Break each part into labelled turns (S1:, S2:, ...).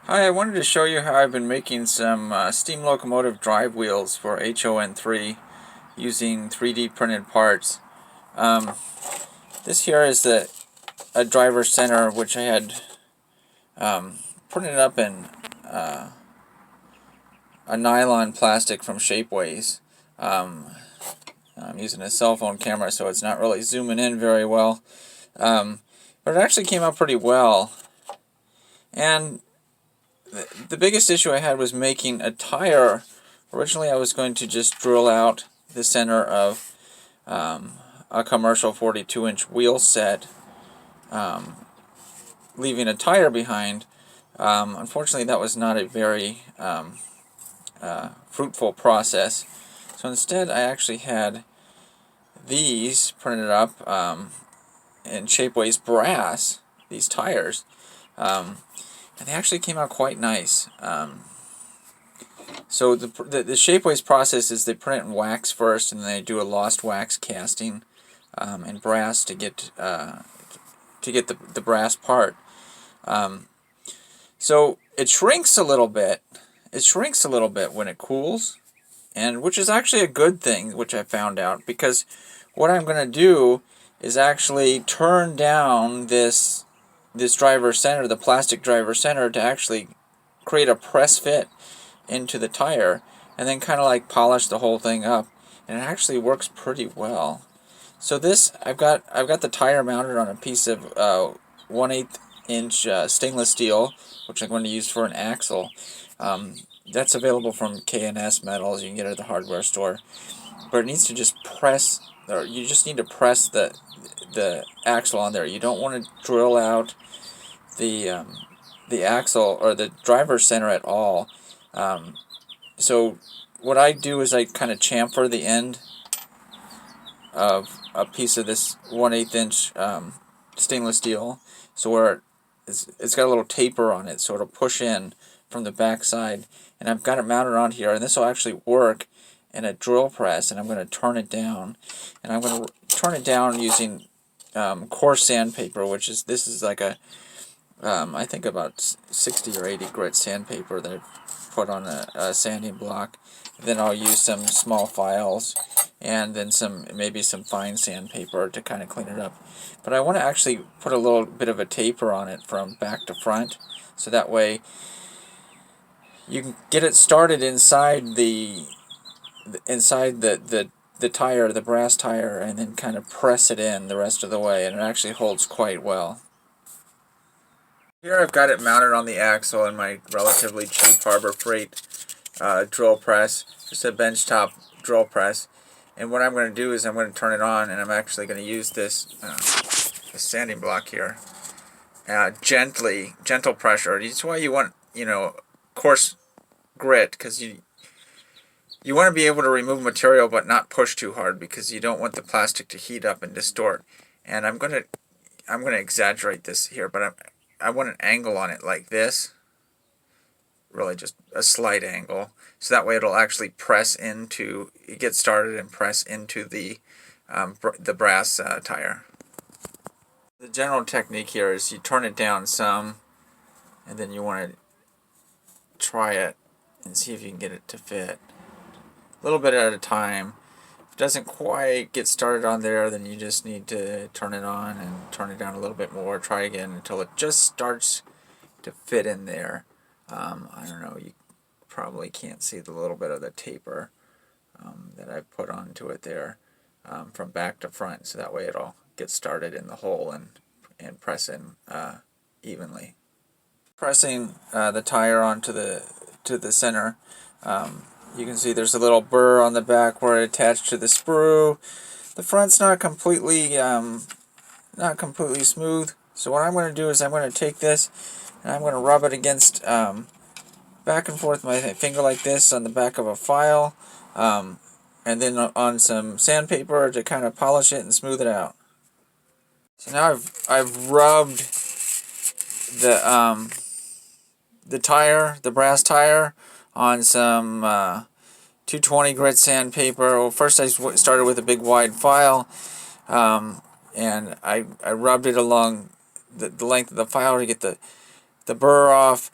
S1: Hi, I wanted to show you how I've been making some steam locomotive drive wheels for HOn3 using 3D printed parts. Um, this here is a driver center which I had printed up in a nylon plastic from Shapeways. Um, I'm using a cell phone camera, so it's not really zooming in very well, but it actually came out pretty well. And the biggest issue I had was making a tire. Originally I was going to just drill out the center of a commercial 42-inch wheel set, leaving a tire behind. Unfortunately that was not a very fruitful process. So instead I actually had these printed up in Shapeways brass, these tires, and they actually came out quite nice. So the Shapeways process is they print it in wax first, and then they do a lost wax casting in brass to get the brass part. So it shrinks a little bit. It shrinks a little bit when it cools, and which is actually a good thing, which I found out, because what I'm going to do is actually turn down this driver center, the plastic driver center, to actually create a press fit into the tire, and then kind of like polish the whole thing up, and it actually works pretty well. So this, I've got the tire mounted on a piece of 1/8 inch stainless steel, which I'm going to use for an axle. That's available from K&S Metals. You can get it at the hardware store, but it needs to just press, or you just need to press the axle on there. You don't want to drill out the axle or the driver center at all. So what I do is I kind of chamfer the end of a piece of this 1/8 inch stainless steel, so where it's got a little taper on it, so it'll push in from the back side. And I've got it mounted on here, and this will actually work in a drill press, and I'm going to turn it down. And I'm going to turn it down using coarse sandpaper, this is like a I think about 60 or 80 grit sandpaper that I've put on a sanding block. Then I'll use some small files and then maybe some fine sandpaper to kind of clean it up. But I want to actually put a little bit of a taper on it from back to front, so that way you can get it started inside the tire, the brass tire, and then kind of press it in the rest of the way, and it actually holds quite well. Here I've got it mounted on the axle in my relatively cheap Harbor Freight drill press, just a benchtop drill press. And what I'm going to do is I'm going to turn it on, and I'm actually going to use this sanding block here. Gentle pressure. That's why you want, coarse grit, because you want to be able to remove material but not push too hard, because you don't want the plastic to heat up and distort. And I'm going to exaggerate this here, but I want an angle on it like this, really just a slight angle, so that way it'll actually press into, get started and press into the brass tire. The general technique here is you turn it down some, and then you want to try it and see if you can get it to fit. A little bit at a time. If it doesn't quite get started on there, then you just need to turn it on and turn it down a little bit more. Try again until it just starts to fit in there. I don't know, you probably can't see the little bit of the taper that I put onto it there from back to front, so that way it'll get started in the hole and press in evenly. Pressing the tire onto the center, you can see there's a little burr on the back where it attached to the sprue. The front's not completely smooth, so what I'm going to do is I'm going to take this and I'm going to rub it against back and forth my finger like this on the back of a file, and then on some sandpaper to kind of polish it and smooth it out. So now I've rubbed the tire, the brass tire, on some 220 grit sandpaper. Well, first I started with a big wide file, and I rubbed it along the length of the file to get the burr off.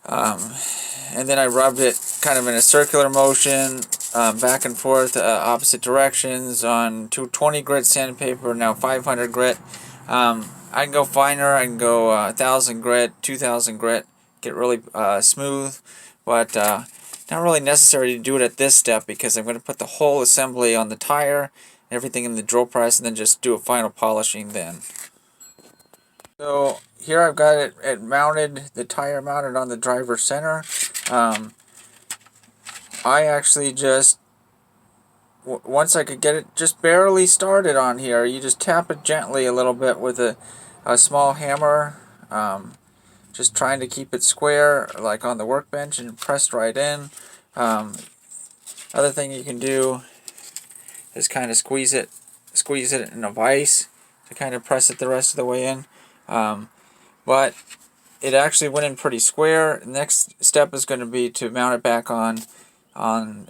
S1: And then I rubbed it kind of in a circular motion, back and forth, opposite directions on 220 grit sandpaper, now 500 grit. I can go finer, I can go 1,000 grit, 2,000 grit, get really smooth, but not really necessary to do it at this step because I'm going to put the whole assembly on the tire, everything in the drill press, and then just do a final polishing then. So here I've got it mounted, the tire mounted on the driver's center. I actually just, once I could get it just barely started on here, you just tap it gently a little bit with a small hammer, just trying to keep it square like on the workbench and pressed right in. Other thing you can do is kind of squeeze it in a vise to kind of press it the rest of the way in. But it actually went in pretty square. The next step is going to be to mount it back on an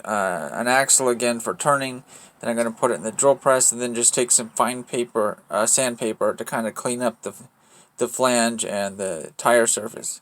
S1: axle again for turning. Then I'm going to put it in the drill press and then just take some fine paper, sandpaper, to kind of clean up the flange and the tire surface.